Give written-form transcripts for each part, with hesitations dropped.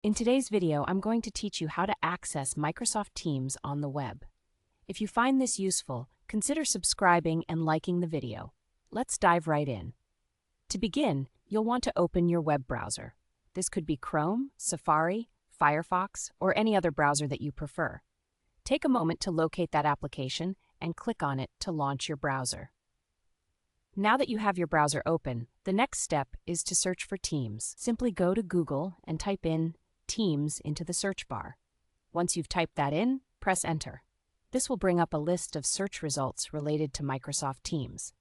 In today's video, I'm going to teach you how to access Microsoft Teams on the web. If you find this useful, consider subscribing and liking the video. Let's dive right in. To begin, you'll want to open your web browser. This could be Chrome, Safari, Firefox, or any other browser that you prefer. Take a moment to locate that application and click on it to launch your browser. Now that you have your browser open, the next step is to search for Teams. Simply go to Google and type in Teams into the search bar. Once you've typed that in, press Enter. This will bring up a list of search results related to Microsoft Teams.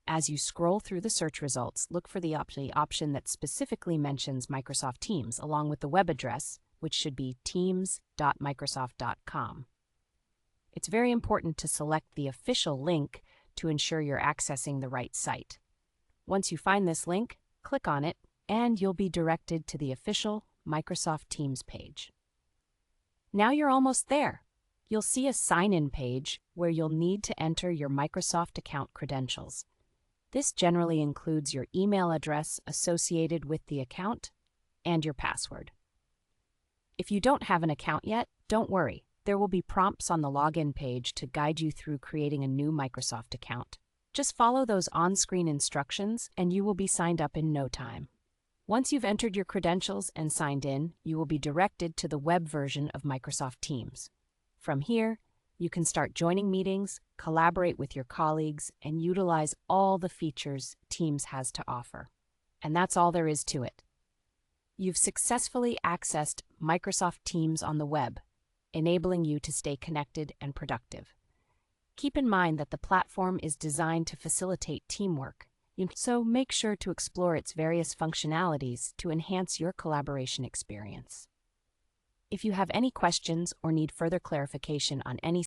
As you scroll through the search results, look for the option that specifically mentions Microsoft Teams, along with the web address, which should be teams.microsoft.com. It's very important to select the official link to ensure you're accessing the right site. Once you find this link, click on it, and you'll be directed to the official Microsoft Teams page. Now you're almost there. You'll see a sign-in page where you'll need to enter your Microsoft account credentials. This generally includes your email address associated with the account and your password. If you don't have an account yet, don't worry. There will be prompts on the login page to guide you through creating a new Microsoft account. Just follow those on-screen instructions and you will be signed up in no time. Once you've entered your credentials and signed in, you will be directed to the web version of Microsoft Teams. From here, you can start joining meetings, collaborate with your colleagues, and utilize all the features Teams has to offer. And that's all there is to it. You've successfully accessed Microsoft Teams on the web, enabling you to stay connected and productive. Keep in mind that the platform is designed to facilitate teamwork, so make sure to explore its various functionalities to enhance your collaboration experience. If you have any questions or need further clarification on any